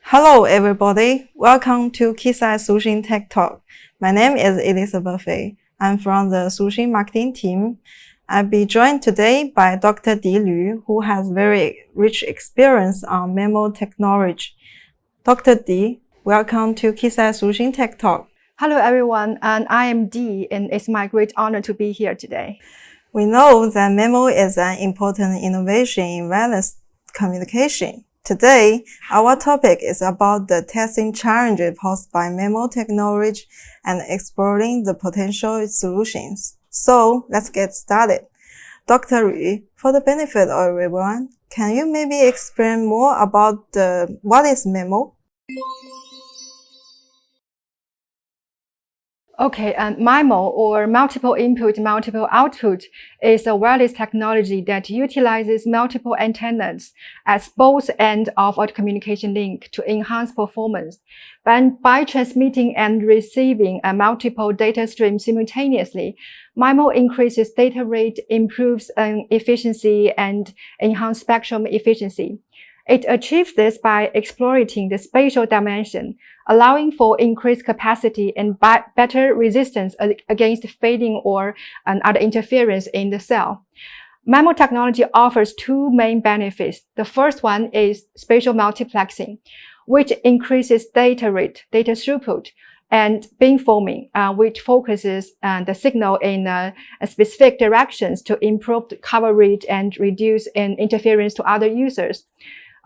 Hello, everybody. Welcome to Kisai Sushin Tech Talk. My name is Elizabeth Fei. I'm from the Sushin marketing team. I'll be joined today by Dr. Di Lu, who has very rich experience on MIMO technology. Dr. Di, welcome to Kisai Sushin Tech Talk. Hello, everyone, and I am Dee, and it's my great honor to be here today. We know that MIMO is an important innovation in wireless communication. Today, our topic is about the testing challenges posed by MIMO technology and exploring the potential solutions. So, let's get started. Dr. Yu, for the benefit of everyone, can you maybe explain more about what is MIMO? Okay, and MIMO, or multiple input, multiple output, is a wireless technology that utilizes multiple antennas as both ends of a communication link to enhance performance. By transmitting and receiving a multiple data streams simultaneously, MIMO increases data rate, improves efficiency, and enhances spectrum efficiency. It achieves this by exploiting the spatial dimension, allowing for increased capacity and better resistance against fading or other interference in the cell. MIMO technology offers two main benefits. The first one is spatial multiplexing, which increases data rate, data throughput, and beamforming, which focuses the signal in specific directions to improve coverage and reduce interference to other users.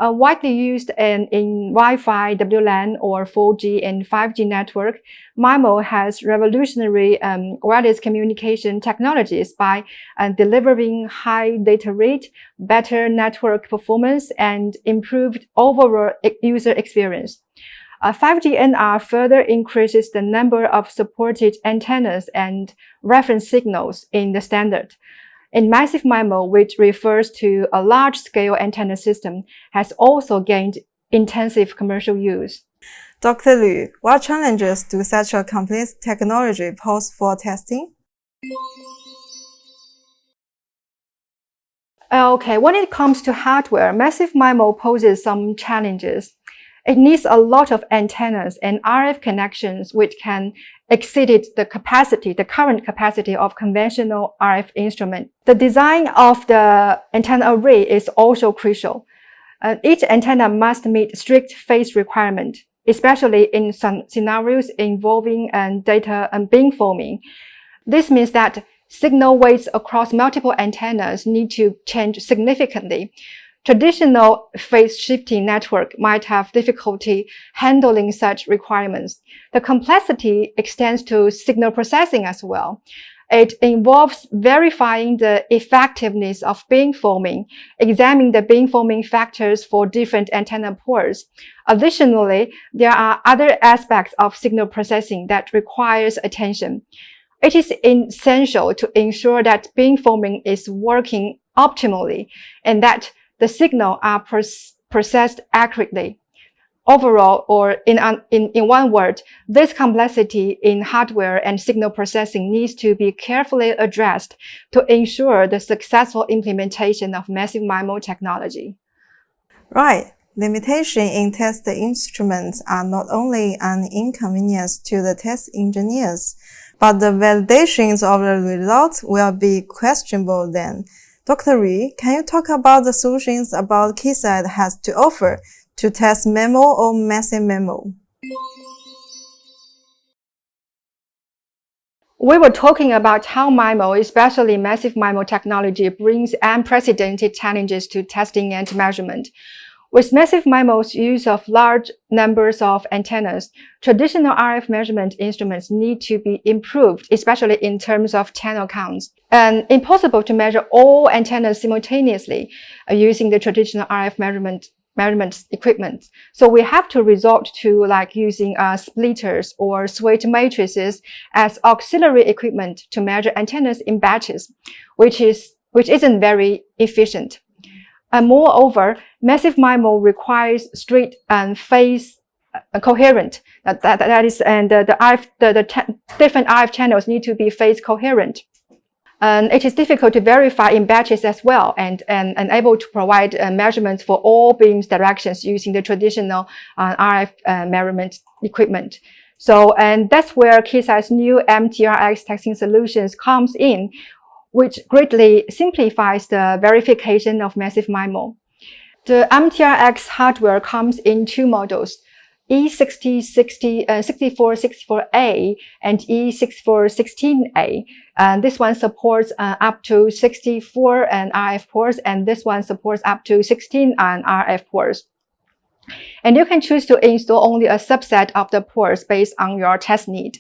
Widely used in Wi-Fi, WLAN, or 4G and 5G network, MIMO has revolutionary wireless communication technologies by delivering high data rate, better network performance, and improved overall user experience. 5G NR further increases the number of supported antennas and reference signals in the standard. And massive MIMO, which refers to a large-scale antenna system, has also gained intensive commercial use. Dr. Lu, what challenges do such a complex technology pose for testing? Okay, when it comes to hardware, massive MIMO poses some challenges. It needs a lot of antennas and RF connections, which can exceed the current capacity of conventional RF instrument. The design of the antenna array is also crucial. Each antenna must meet strict phase requirement, especially in some scenarios involving data and beamforming. This means that signal weights across multiple antennas need to change significantly. Traditional phase shifting network might have difficulty handling such requirements. The complexity extends to signal processing as well. It involves verifying the effectiveness of beamforming, examining the beamforming factors for different antenna ports. Additionally, there are other aspects of signal processing that requires attention. It is essential to ensure that beamforming is working optimally and that the signal are processed accurately. Overall, or in one word, this complexity in hardware and signal processing needs to be carefully addressed to ensure the successful implementation of massive MIMO technology. Right. Limitations in test instruments are not only an inconvenience to the test engineers, but the validations of the results will be questionable then. Dr. Ri, can you talk about the solutions about Keysight has to offer to test MIMO or massive MIMO? We were talking about how MIMO, especially massive MIMO technology, brings unprecedented challenges to testing and measurement. With massive MIMO's use of large numbers of antennas, traditional RF measurement instruments need to be improved, especially in terms of channel counts. And impossible to measure all antennas simultaneously using the traditional RF measurement equipment. So we have to resort to using splitters or switch matrices as auxiliary equipment to measure antennas in batches, which isn't very efficient. And moreover, massive MIMO requires strict and phase coherent. That is, and the different RF channels need to be phase coherent. And it is difficult to verify in batches as well, and able to provide measurements for all beams directions using the traditional RF measurement equipment. So, and that's where Keysight's new MTRX testing solutions comes in, which greatly simplifies the verification of massive MIMO. The MTRX hardware comes in two models, E6464A and E6416A. And this one supports up to 64 RF ports, and this one supports up to 16 RF ports. And you can choose to install only a subset of the ports based on your test need.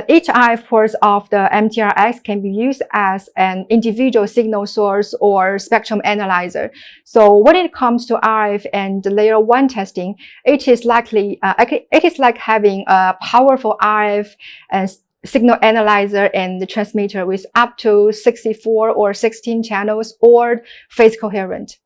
Each RF port of the MTRX can be used as an individual signal source or spectrum analyzer. So when it comes to RF and layer 1 testing, it is like having a powerful RF signal analyzer and the transmitter with up to 64 or 16 channels or phase coherent.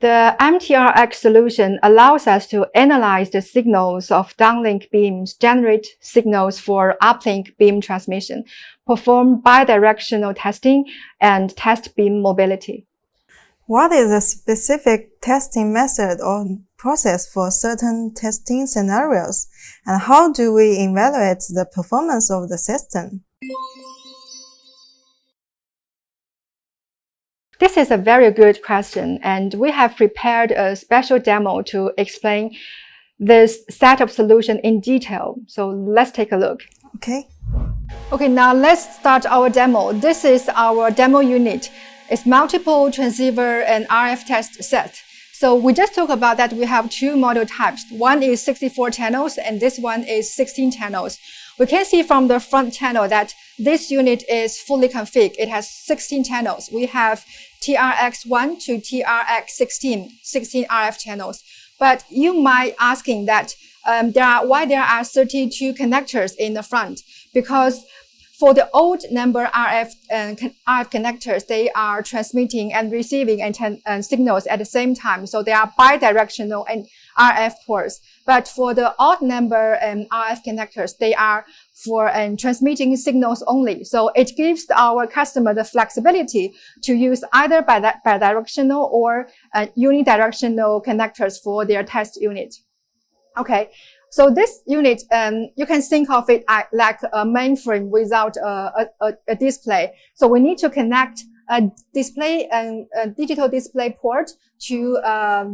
The MTRX solution allows us to analyze the signals of downlink beams, generate signals for uplink beam transmission, perform bidirectional testing, and test beam mobility. What is a specific testing method or process for certain testing scenarios? And how do we evaluate the performance of the system? This is a very good question, and we have prepared a special demo to explain this set of solution in detail. So let's take a look. Okay, now let's start our demo. This is our demo unit. It's multiple transceiver and RF test set. So we just talked about that we have two model types. One is 64 channels and this one is 16 channels. We can see from the front channel that this unit is fully configured. It has 16 channels. We have TRX1 to TRX16, 16 RF channels. But you might asking that why there are 32 connectors in the front? Because for the old number RF connectors, they are transmitting and receiving signals at the same time. So they are bidirectional and RF ports. But for the odd number RF connectors, they are for transmitting signals only. So it gives our customer the flexibility to use either bidirectional or unidirectional connectors for their test unit. Okay. So this unit, you can think of it like a mainframe without a display. So we need to connect a display and a digital display port to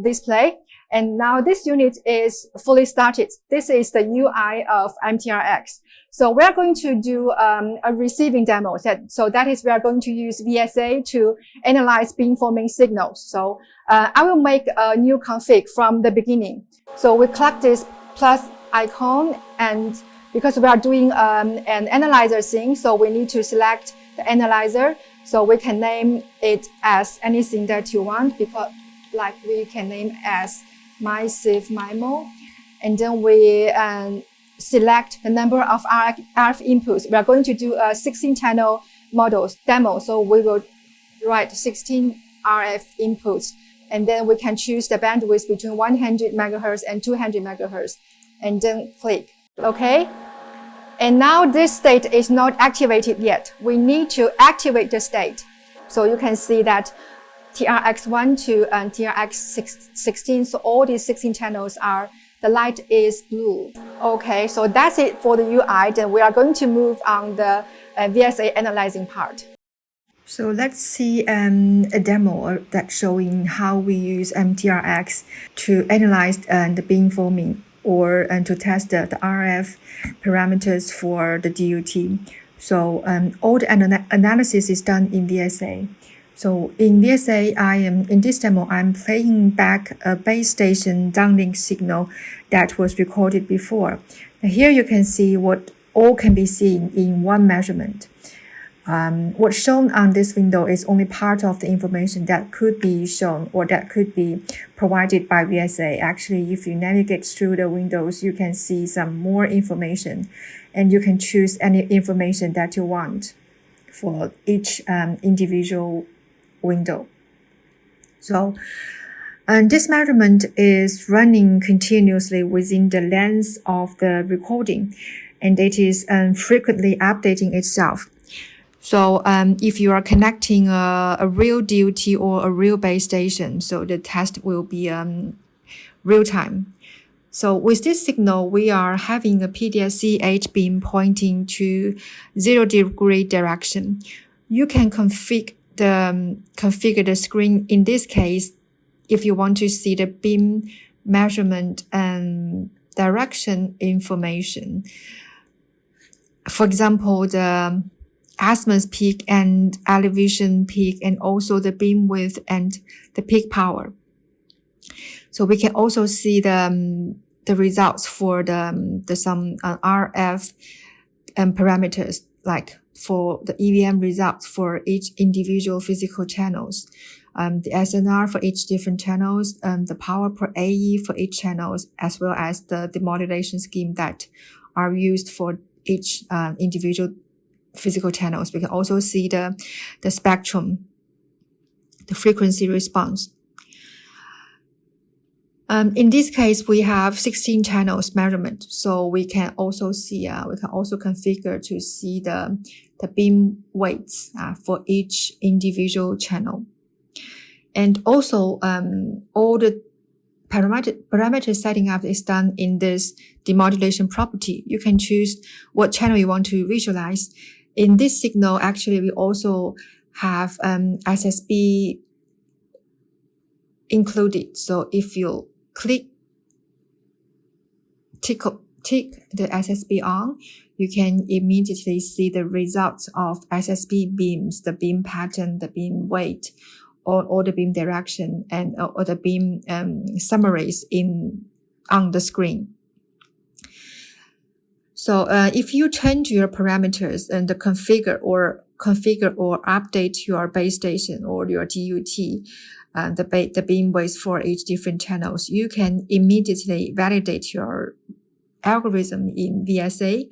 display. And now this unit is fully started. This is the UI of MTRX. So we're going to do a receiving demo. So that is we are going to use VSA to analyze beamforming signals. So I will make a new config from the beginning. So we click this plus icon, and because we are doing an analyzer thing, so we need to select the analyzer. So we can name it as anything that you want, because like we can name as massive MIMO, and then we select the number of RF inputs. We are going to do a 16 channel models demo, so we will write 16 RF inputs. And then we can choose the bandwidth between 100 megahertz and 200 megahertz, and then click OK. And now this state is not activated yet. We need to activate the state. So you can see that TRX1 to TRX16, so all these 16 channels the light is blue. Okay, so that's it for the UI. Then we are going to move on the VSA analyzing part. So let's see a demo that's showing how we use MTRX to analyze the beamforming or to test the RF parameters for the DUT. So all the analysis is done in VSA. So in VSA, in this demo, I'm playing back a base station downlink signal that was recorded before. Now here you can see what all can be seen in one measurement. What's shown on this window is only part of the information that could be shown or that could be provided by VSA. Actually, if you navigate through the windows, you can see some more information, and you can choose any information that you want for each individual window. So, and this measurement is running continuously within the length of the recording, and it is frequently updating itself. So if you are connecting a real DUT or a real base station, so the test will be real time. So with this signal, we are having a PDSC H beam pointing to 0° direction. You can configure the screen in this case if you want to see the beam measurement and direction information. For example, the azimuth peak and elevation peak, and also the beam width and the peak power. So we can also see the results for some RF parameters, like for the EVM results for each individual physical channels, the SNR for each different channels, the power per AE for each channels, as well as the demodulation scheme that are used for each individual physical channels. We can also see the spectrum, the frequency response. In this case, we have 16 channels measurement. So we can also see, we can also configure to see the beam weights for each individual channel. And also, all the parameter setting up is done in this demodulation property. You can choose what channel you want to visualize. In this signal, actually, we also have SSB included. So if you tick the SSB on, you can immediately see the results of SSB beams, the beam pattern, the beam weight, or the beam direction, and or the beam summaries on the screen. So if you change your parameters and configure or update your base station or your DUT, the beam weights for each different channels, you can immediately validate your algorithm in VSA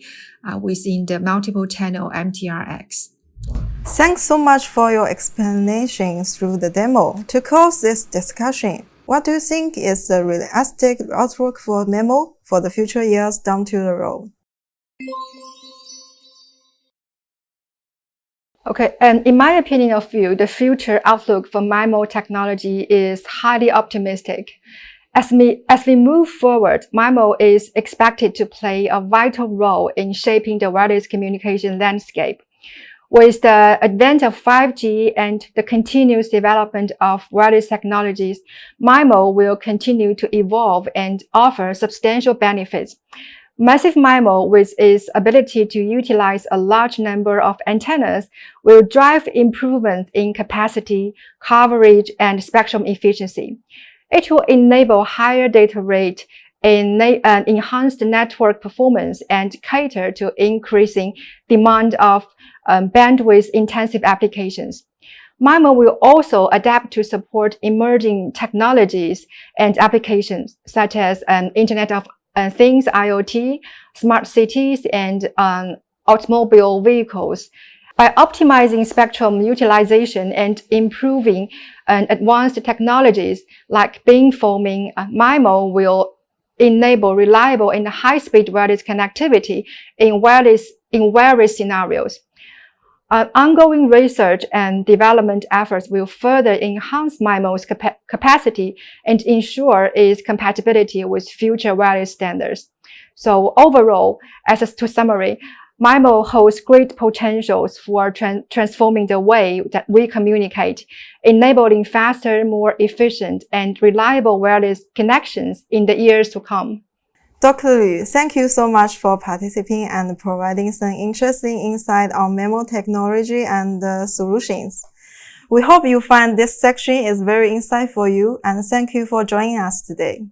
within the multiple channel MTRX. Thanks so much for your explanation through the demo. To close this discussion, what do you think is the realistic outlook for MIMO for the future years down to the road? Okay, and in my opinion of view, the future outlook for MIMO technology is highly optimistic. As we move forward, MIMO is expected to play a vital role in shaping the wireless communication landscape. With the advent of 5G and the continuous development of wireless technologies, MIMO will continue to evolve and offer substantial benefits. Massive MIMO, with its ability to utilize a large number of antennas, will drive improvements in capacity, coverage, and spectrum efficiency. It will enable higher data rate, enhanced network performance, and cater to increasing demand of bandwidth-intensive applications. MIMO will also adapt to support emerging technologies and applications, such as Internet of Things, IoT, smart cities, and automobile vehicles. By optimizing spectrum utilization and improving advanced technologies like beamforming, MIMO will enable reliable and high-speed wireless connectivity in various scenarios. Ongoing research and development efforts will further enhance MIMO's capacity and ensure its compatibility with future wireless standards. So overall, to summary, MIMO holds great potentials for transforming the way that we communicate, enabling faster, more efficient, and reliable wireless connections in the years to come. Dr. Liu, thank you so much for participating and providing some interesting insight on MIMO technology and solutions. We hope you find this section is very insightful for you, and thank you for joining us today.